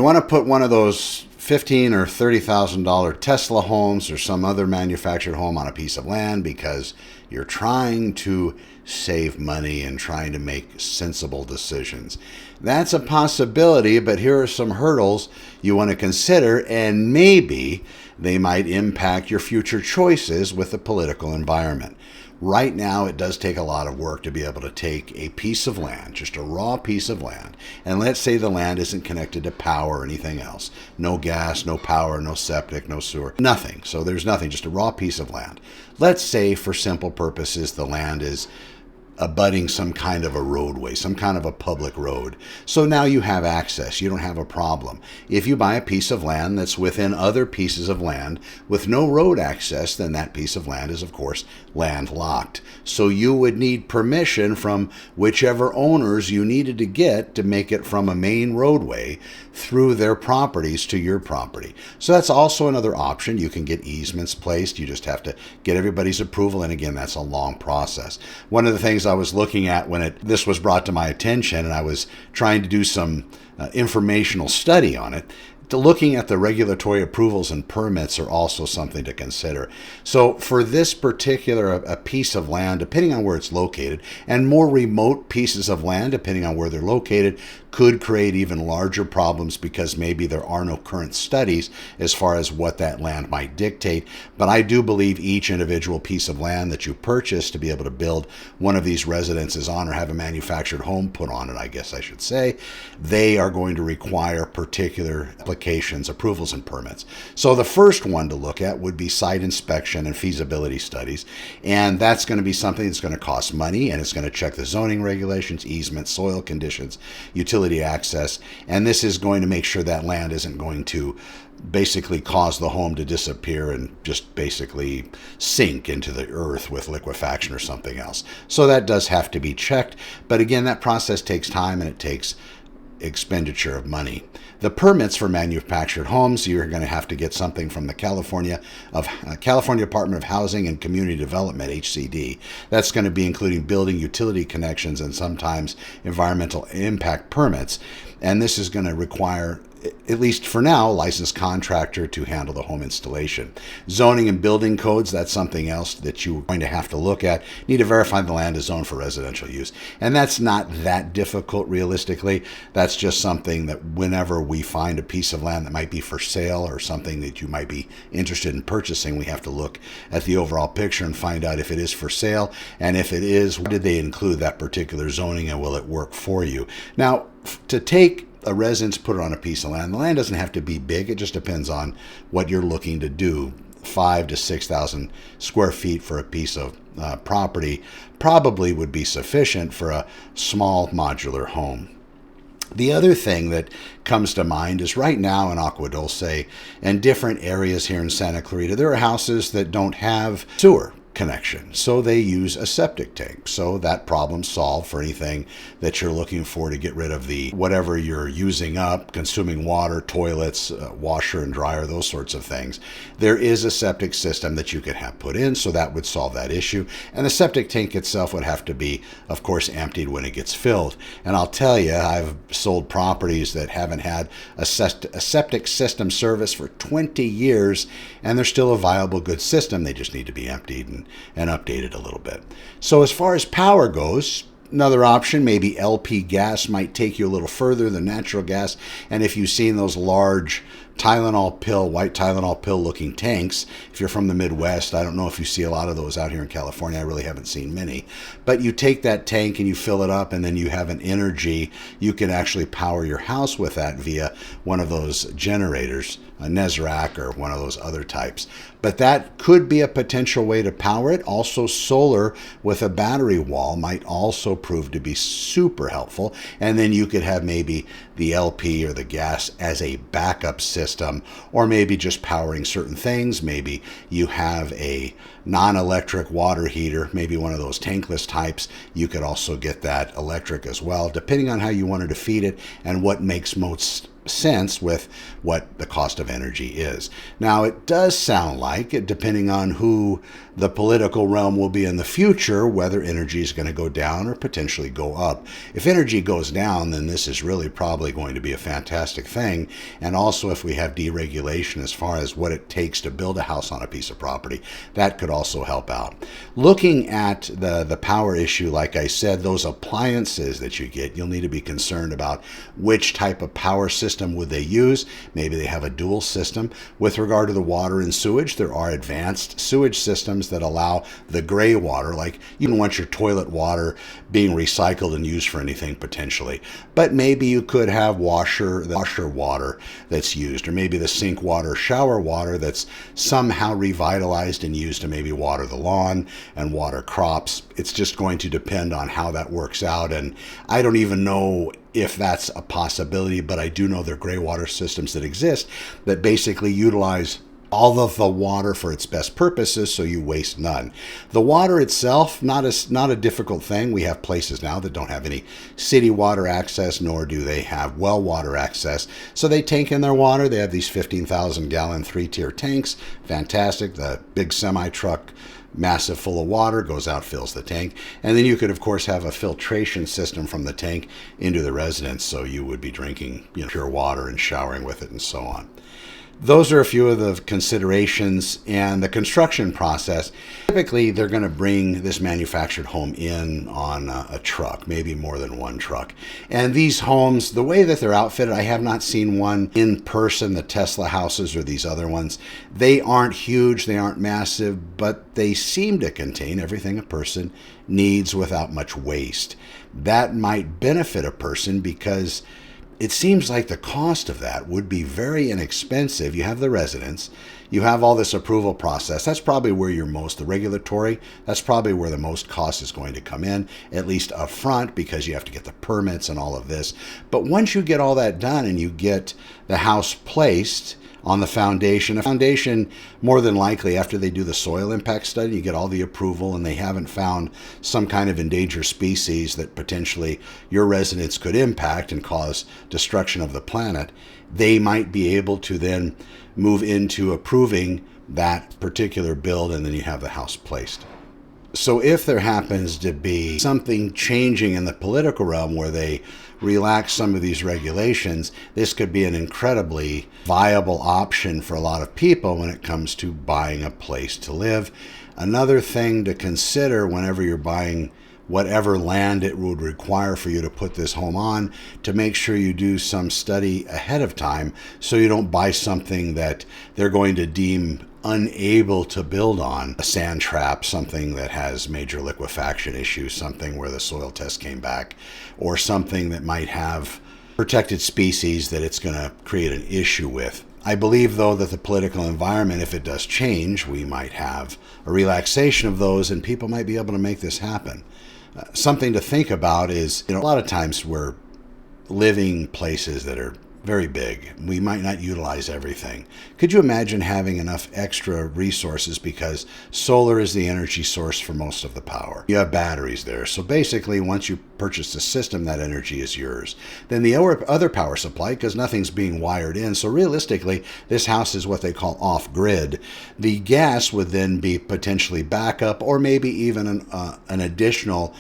You want to put one of those $15,000 or $30,000 Tesla homes or some other manufactured home on a piece of land because you're trying to save money and trying to make sensible decisions. That's a possibility, but here are some hurdles you want to consider, and maybe they might impact your future choices with the political environment. Right now, it does take a lot of work to be able to take a piece of land, just a raw piece of land, and let's say the land isn't connected to power or anything else. No gas, no power, no septic, no sewer, nothing. So there's nothing, just a raw piece of land. Let's say, for simple purposes, the land is abutting some kind of a roadway, some kind of a public road. So now you have access. You don't have a problem. If you buy a piece of land that's within other pieces of land with no road access, then that piece of land is, of course, landlocked. So you would need permission from whichever owners you needed to get to make it from a main roadway through their properties to your property. So that's also another option. You can get easements placed. You just have to get everybody's approval. And again, that's a long process. One of the things I was looking at when this was brought to my attention, and I was trying to do some informational study on it, looking at the regulatory approvals and permits are also something to consider. So for this particular a piece of land, depending on where it's located, and more remote pieces of land, depending on where they're located, could create even larger problems because maybe there are no current studies as far as what that land might dictate. But I do believe each individual piece of land that you purchase to be able to build one of these residences on or have a manufactured home put on it, I guess I should say, they are going to require particular applications, approvals, and permits. So the first one to look at would be site inspection and feasibility studies. And that's going to be something that's going to cost money, and it's going to check the zoning regulations, easements, soil conditions, utility access, and this is going to make sure that land isn't going to basically cause the home to disappear and just basically sink into the earth with liquefaction or something else. So that does have to be checked, but again, that process takes time and it takes expenditure of money. The permits for manufactured homes, you're going to have to get something from the California Department of Housing and Community Development, HCD. That's going to be including building utility connections and sometimes environmental impact permits. And this is going to require, at least for now, a licensed contractor to handle the home installation. Zoning and building codes, that's something else that you're going to have to look at. Need to verify the land is zoned for residential use. And that's not that difficult realistically. That's just something that whenever we find a piece of land that might be for sale or something that you might be interested in purchasing, we have to look at the overall picture and find out if it is for sale. And if it is, did they include that particular zoning and will it work for you? Now, to take a residence, put it on a piece of land. The land doesn't have to be big. It just depends on what you're looking to do. 5,000 to 6,000 square feet for a piece of property probably would be sufficient for a small modular home. The other thing that comes to mind is right now in Agua Dulce and different areas here in Santa Clarita, there are houses that don't have sewer connection, so they use a septic tank. So that problem solved for anything that you're looking for to get rid of the whatever you're using up, consuming water, toilets, washer and dryer, those sorts of things. There is a septic system that you could have put in, so that would solve that issue. And the septic tank itself would have to be, of course, emptied when it gets filled. And I'll tell you, I've sold properties that haven't had a septic system service for 20 years, and they're still a viable, good system. They just need to be emptied and updated a little bit. So as far as power goes, another option, maybe LP gas might take you a little further than natural gas. And if you've seen those large Tylenol pill, white Tylenol pill looking tanks, if you're from the Midwest, I don't know if you see a lot of those out here in California. I really haven't seen many. But you take that tank and you fill it up, and then you have an energy. You can actually power your house with that via one of those generators, a Nesrac or one of those other types. But that could be a potential way to power it. Also, solar with a battery wall might also prove to be super helpful. And then you could have maybe the LP or the gas as a backup system, or maybe just powering certain things. Maybe you have a non-electric water heater, maybe one of those tankless types. You could also get that electric as well, depending on how you wanted to feed it and what makes most sense with what the cost of energy is. Now, it does sound like, depending on who the political realm will be in the future, whether energy is going to go down or potentially go up. If energy goes down, then this is really probably going to be a fantastic thing. And also, if we have deregulation as far as what it takes to build a house on a piece of property, that could also help out. Looking at the power issue, like I said, those appliances that you get, you'll need to be concerned about which type of power system would they use. Maybe they have a dual system. With regard to the water and sewage, there are advanced sewage systems that allow the gray water, like you don't want your toilet water being recycled and used for anything potentially. But maybe you could have washer water that's used, or maybe the sink water, shower water that's somehow revitalized and used to maybe water the lawn and water crops. It's just going to depend on how that works out. And I don't even know if that's a possibility, but I do know there are gray water systems that exist that basically utilize all of the water for its best purposes, so you waste none. The water itself, not a difficult thing. We have places now that don't have any city water access, nor do they have well water access. So they tank in their water. They have these 15,000 gallon 3-tier tanks. Fantastic. The big semi truck, massive full of water, goes out, fills the tank. And then you could, of course, have a filtration system from the tank into the residence, so you would be drinking pure water and showering with it and so on. Those are a few of the considerations. And the construction process, typically they're going to bring this manufactured home in on a truck, maybe more than one truck. And these homes, the way that they're outfitted, I have not seen one in person, the Tesla houses or these other ones. They aren't huge, they aren't massive, but they seem to contain everything a person needs without much waste. That might benefit a person because it seems like the cost of that would be very inexpensive. You have the residence, you have all this approval process. That's probably where the regulatory, that's probably where the most cost is going to come in, at least up front, because you have to get the permits and all of this. But once you get all that done and you get the house placed on the foundation, more than likely after they do the soil impact study, you get all the approval and they haven't found some kind of endangered species that potentially your residents could impact and cause destruction of the planet, they might be able to then move into approving that particular build, and then you have the house placed. So if there happens to be something changing in the political realm where they relax some of these regulations, this could be an incredibly viable option for a lot of people when it comes to buying a place to live. Another thing to consider whenever you're buying whatever land it would require for you to put this home on, to make sure you do some study ahead of time so you don't buy something that they're going to deem unable to build on, a sand trap, something that has major liquefaction issues, something where the soil test came back, or something that might have protected species that it's going to create an issue with. I believe, though, that the political environment, if it does change, we might have a relaxation of those and people might be able to make this happen. Something to think about is, a lot of times we're living places that are very big. We might not utilize everything. Could you imagine having enough extra resources, because solar is the energy source for most of the power? You have batteries there. So basically, once you purchase the system, that energy is yours. Then the other power supply, because nothing's being wired in. So realistically, this house is what they call off-grid. The gas would then be potentially backup, or maybe even an additional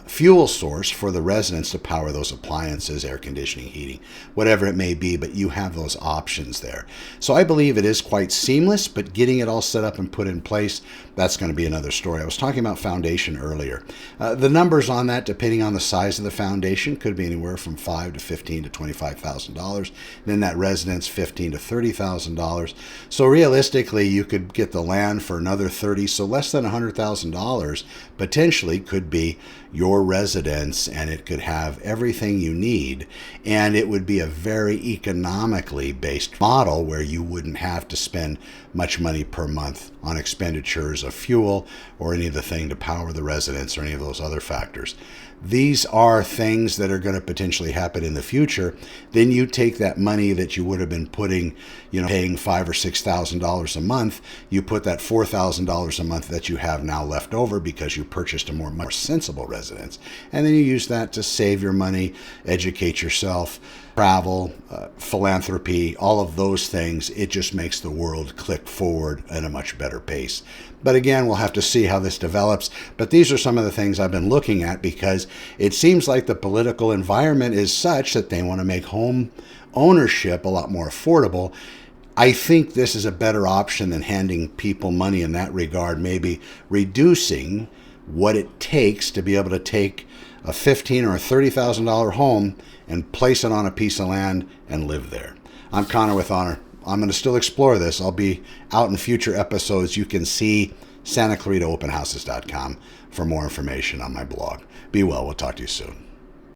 fuel source for the residents to power those appliances, air conditioning, heating, whatever it may be, but you have those options there. So I believe it is quite seamless, but getting it all set up and put in place, that's going to be another story. I was talking about foundation earlier. The numbers on that, depending on the size of the foundation, could be anywhere from $5,000 to $15,000 to $25,000. Then that residence, $15,000 to $30,000. So realistically, you could get the land for another $30,000. So less than $100,000 potentially could be your residence, and it could have everything you need. And it would be a very economically based model where you wouldn't have to spend much money per month on expenditures of fuel or any of the thing to power the residence or any of those other factors. these are things that are going to potentially happen in the future. Then you take that money that you would have been putting, paying $5,000 or $6,000 a month, you put that $4,000 a month that you have now left over because you purchased a more sensible residence, and then you use that to save your money, educate yourself, travel, philanthropy, all of those things. It just makes the world click forward at a much better pace. But again, we'll have to see how this develops. But these are some of the things I've been looking at, because it seems like the political environment is such that they want to make home ownership a lot more affordable. I think this is a better option than handing people money in that regard, maybe reducing what it takes to be able to take a $15,000 or $30,000 home and place it on a piece of land and live there. I'm Connor with Honor. I'm going to still explore this. I'll be out in future episodes. You can see SantaClaritaOpenHouses.com for more information on my blog. Be well. We'll talk to you soon.